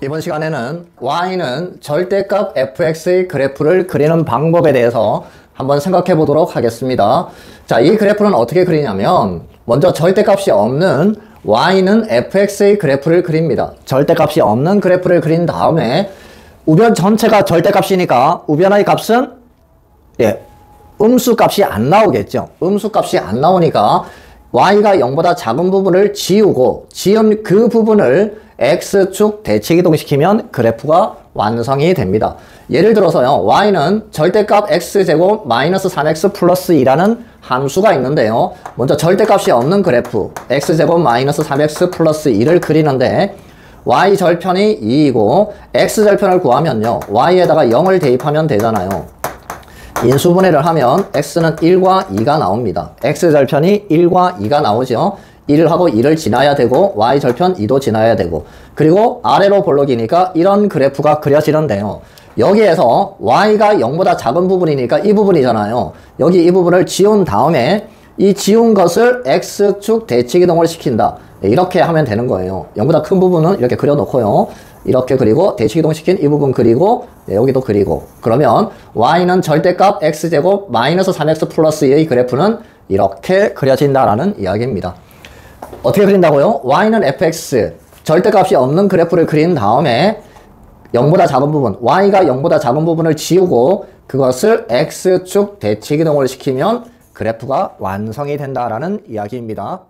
이번 시간에는 y는 절대값 fx의 그래프를 그리는 방법에 대해서 한번 생각해 보도록 하겠습니다. 자, 이 그래프는 어떻게 그리냐면 먼저 절대값이 없는 y는 fx의 그래프를 그립니다. 절대값이 없는 그래프를 그린 다음에 우변 전체가 절대값이니까 우변의 값은 음수값이 안 나오겠죠. 음수값이 안 나오니까 y가 0보다 작은 부분을 지우고 지은 그 부분을 x축 대칭이동시키면 그래프가 완성이 됩니다. 예를 들어서요, y는 절대값 x제곱 마이너스 3x 플러스 2라는 함수가 있는데요. 먼저 절대값이 없는 그래프 x제곱 마이너스 3x 플러스 2를 그리는데 y절편이 2이고 x절편을 구하면요, y에다가 0을 대입하면 되잖아요. 인수분해를 하면 x는 1과 2가 나옵니다. x절편이 1과 2가 나오죠. 1을 하고 2를 지나야 되고 y절편 2도 지나야 되고, 그리고 아래로 볼록이니까 이런 그래프가 그려지는데요. 여기에서 y가 0보다 작은 부분이니까 이 부분이잖아요. 여기 이 부분을 지운 다음에 이 지운 것을 x축 대칭이동을 시킨다. 이렇게 하면 되는 거예요. 0보다 큰 부분은 이렇게 그려놓고요. 이렇게 그리고 대칭이동 시킨 이 부분 그리고 여기도 그리고, 그러면 y는 절대값 x제곱 마이너스 3x 플러스 2의 그래프는 이렇게 그려진다라는 이야기입니다. 어떻게 그린다고요? y는 fx 절대값이 없는 그래프를 그린 다음에 0보다 작은 부분, y가 0보다 작은 부분을 지우고 그것을 x축 대칭이동을 시키면 그래프가 완성이 된다라는 이야기입니다.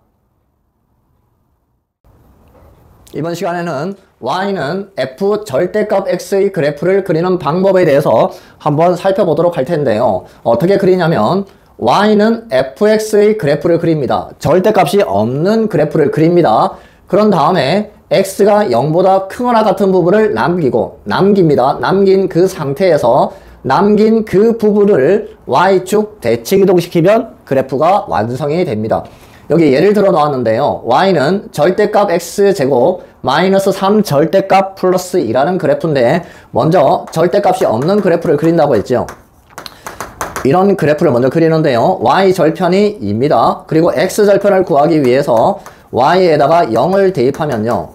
이번 시간에는 y는 f 절대값 x의 그래프를 그리는 방법에 대해서 한번 살펴보도록 할 텐데요. 어떻게 그리냐면 y는 fx의 그래프를 그립니다. 절대값이 없는 그래프를 그립니다. 그런 다음에 x가 0보다 크거나 같은 부분을 남깁니다. 남긴 그 상태에서 남긴 그 부분을 y축 대칭이동시키면 그래프가 완성이 됩니다. 여기 예를 들어 놓았는데요. y는 절대값 x제곱 마이너스 3 절대값 플러스 2라는 그래프인데 먼저 절대값이 없는 그래프를 그린다고 했죠. 이런 그래프를 먼저 그리는데요. y절편이 2입니다. 그리고 x절편을 구하기 위해서 y에다가 0을 대입하면요,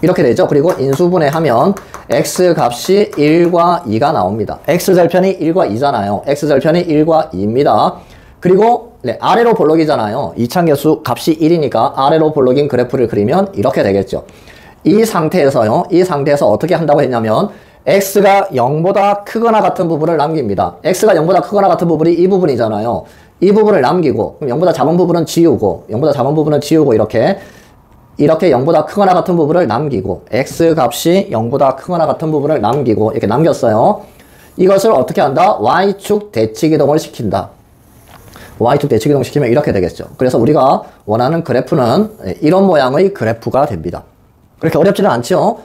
이렇게 되죠. 그리고 인수분해하면 x값이 1과 2가 나옵니다. x절편이 1과 2잖아요. x절편이 1과 2입니다. 그리고 아래로 볼록이잖아요. 이차계수 값이 1이니까 아래로 볼록인 그래프를 그리면 이렇게 되겠죠. 이 상태에서요, 이 상태에서 어떻게 한다고 했냐면 x가 0보다 크거나 같은 부분을 남깁니다. x가 0보다 크거나 같은 부분이 이 부분이잖아요. 이 부분을 남기고, 그럼 0보다 작은 부분은 지우고, 0보다 작은 bu분은 지우고, 이렇게 0보다 크거나 같은 부분을 남기고, x값이 0보다 크거나 같은 부분을 남기고, 이렇게 남겼어요. 이것을 어떻게 한다? y축 대칭이동을 시킨다. y축 대칭이동 시키면 이렇게 되겠죠. 그래서 우리가 원하는 그래프는 이런 모양의 그래프가 됩니다. 그렇게 어렵지는 않죠?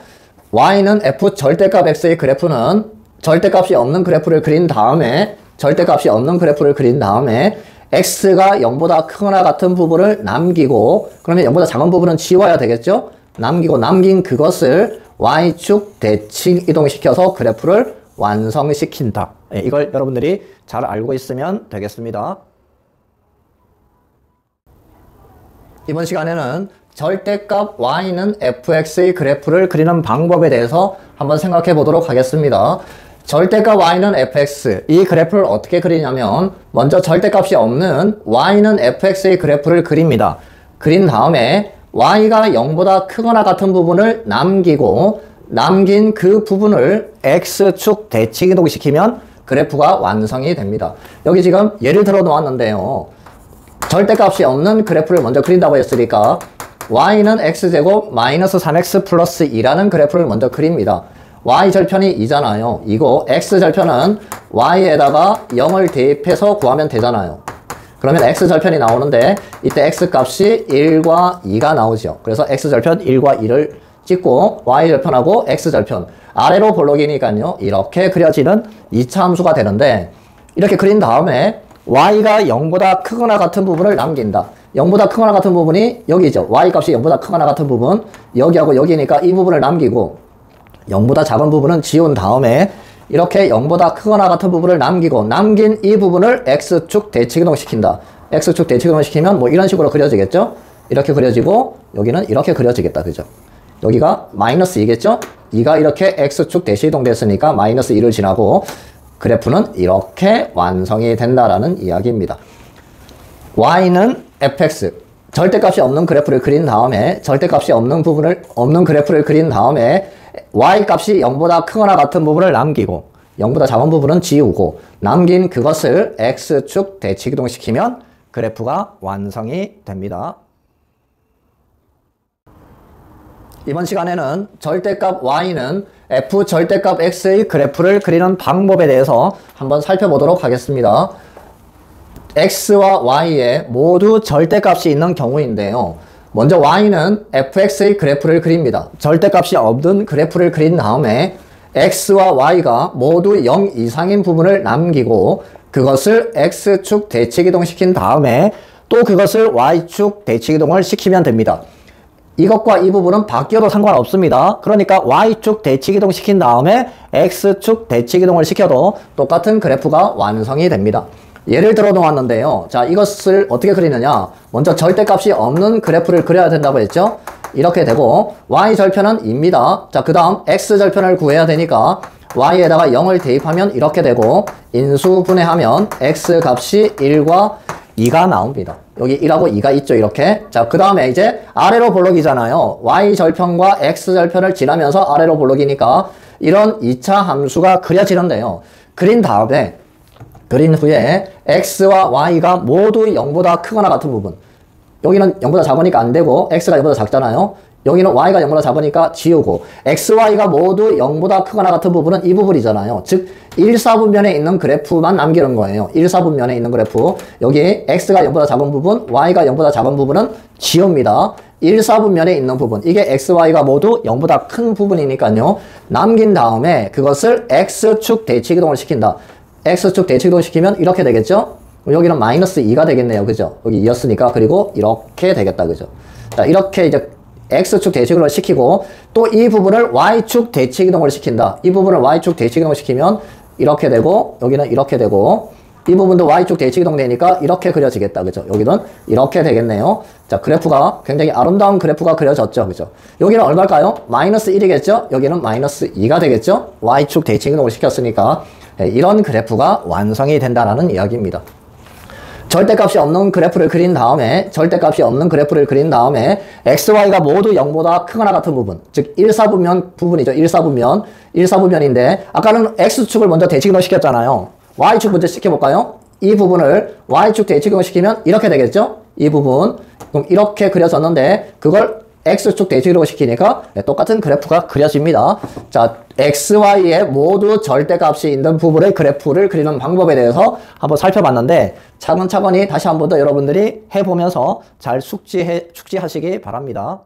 y는 f 절대값 x의 그래프는 절대값이 없는 그래프를 그린 다음에 x가 0보다 크거나 같은 부분을 남기고, 그러면 0보다 작은 부분은 지워야 되겠죠? 남긴 그것을 y축 대칭 이동시켜서 그래프를 완성시킨다. 이걸 여러분들이 잘 알고 있으면 되겠습니다. 이번 시간에는 절대값 y는 fx의 그래프를 그리는 방법에 대해서 한번 생각해 보도록 하겠습니다. 절대값 y는 fx, 이 그래프를 어떻게 그리냐면 먼저 절대값이 없는 y는 fx의 그래프를 그립니다. 그린 다음에 y가 0보다 크거나 같은 부분을 남기고 남긴 그 부분을 x축 대칭이동시키면 그래프가 완성이 됩니다. 여기 지금 예를 들어 놓았는데요. 절대값이 없는 그래프를 먼저 그린다고 했으니까 y는 x제곱 마이너스 3x 플러스 2라는 그래프를 먼저 그립니다. y절편이 2잖아요. 이거 x절편은 y에다가 0을 대입해서 구하면 되잖아요. 그러면 x절편이 나오는데 이때 x값이 1과 2가 나오죠. 그래서 x절편 1과 2를 찍고 y절편하고 x절편 아래로 볼록이니까요, 이렇게 그려지는 2차 함수가 되는데, 이렇게 그린 다음에 y가 0보다 크거나 같은 부분을 남긴다. 0보다 크거나 같은 부분이 여기죠. y값이 0보다 크거나 같은 부분, 여기하고 여기니까 이 부분을 남기고 0보다 작은 부분은 지운 다음에 이렇게 0보다 크거나 같은 부분을 남기고 남긴 이 부분을 x축 대칭이동 시킨다. x축 대칭이동 시키면 뭐 이런 식으로 그려지겠죠? 이렇게 그려지고 여기는 이렇게 그려지겠다. 그죠? 여기가 마이너스 2겠죠? 2가 이렇게 x축 대시이동됐으니까 마이너스 2를 지나고 그래프는 이렇게 완성이 된다라는 이야기입니다. y는 fx 절대값이 없는 그래프를 그린 다음에 절대값이 없는 그래프를 그린 다음에 y값이 0보다 크거나 같은 부분을 남기고 0보다 작은 부분은 지우고 남긴 그것을 x축 대칭이동시키면 그래프가 완성이 됩니다. 이번 시간에는 절대값 y는 f 절대값 x의 그래프를 그리는 방법에 대해서 한번 살펴보도록 하겠습니다. x와 y에 모두 절대값이 있는 경우인데요. 먼저 y는 fx의 그래프를 그립니다. 절대값이 없는 그래프를 그린 다음에 x와 y가 모두 0 이상인 부분을 남기고 그것을 x축 대칭이동 시킨 다음에 또 그것을 y축 대칭이동을 시키면 됩니다. 이것과 이 부분은 바뀌어도 상관없습니다. 그러니까 y축 대칭이동 시킨 다음에 x축 대칭이동을 시켜도 똑같은 그래프가 완성이 됩니다. 예를 들어 놓았는데요. 자, 이것을 어떻게 그리느냐? 먼저 절대값이 없는 그래프를 그려야 된다고 했죠? 이렇게 되고 y절편은 2입니다. 자, 그 다음 x절편을 구해야 되니까 y에다가 0을 대입하면 이렇게 되고 인수분해하면 x값이 1과 2가 나옵니다. 여기 1하고 2가 있죠, 이렇게. 자, 그 다음에 이제 아래로 볼록이잖아요. y절편과 x절편을 지나면서 아래로 볼록이니까 이런 2차 함수가 그려지는데요. 그린 후에 x와 y가 모두 0보다 크거나 같은 부분. 여기는 0보다 작으니까 안 되고 x가 0보다 작잖아요. 여기는 y가 0보다 작으니까 지우고 x, y가 모두 0보다 크거나 같은 부분은 이 부분이잖아요. 즉 1사분면에 있는 그래프만 남기는 거예요. 1사분면에 있는 그래프. 여기 x가 0보다 작은 부분, y가 0보다 작은 부분은 지웁니다. 1사분면에 있는 부분. 이게 x, y가 모두 0보다 큰 부분이니까요. 남긴 다음에 그것을 x축 대칭이동을 시킨다. x축 대칭이동 시키면 이렇게 되겠죠? 여기는 마이너스 2가 되겠네요. 그죠? 여기 2였으니까. 그리고 이렇게 되겠다. 그죠? 자, 이렇게 이제 x축 대칭이동을 시키고 또 이 부분을 y축 대칭이동을 시킨다. 이 부분을 y축 대칭이동을 시키면 이렇게 되고 여기는 이렇게 되고 이 부분도 y축 대칭이동 되니까 이렇게 그려지겠다. 그죠? 여기는 이렇게 되겠네요. 자, 그래프가 굉장히 아름다운 그래프가 그려졌죠. 그죠? 여기는 얼마일까요? 마이너스 1이겠죠? 여기는 마이너스 2가 되겠죠? y축 대칭이동을 시켰으니까 이런 그래프가 완성이 된다는 이야기입니다. 절대값이 없는 그래프를 그린 다음에 x, y가 모두 0보다 크거나 같은 부분, 즉 1사분면 부분이죠. 1사분면인데 아까는 x축을 먼저 대칭이동 시켰잖아요. y축 먼저 시켜볼까요? 이 부분을 y축 대칭이동 시키면 이렇게 되겠죠? 이 부분. 그럼 이렇게 그려졌는데 그걸 x축 대칭이동 시키니까 똑같은 그래프가 그려집니다. 자, x, y에 모두 절대값이 있는 부분의 그래프를 그리는 방법에 대해서 한번 살펴봤는데 차근차근히 다시 한 번 더 여러분들이 해보면서 잘 숙지하시기 바랍니다.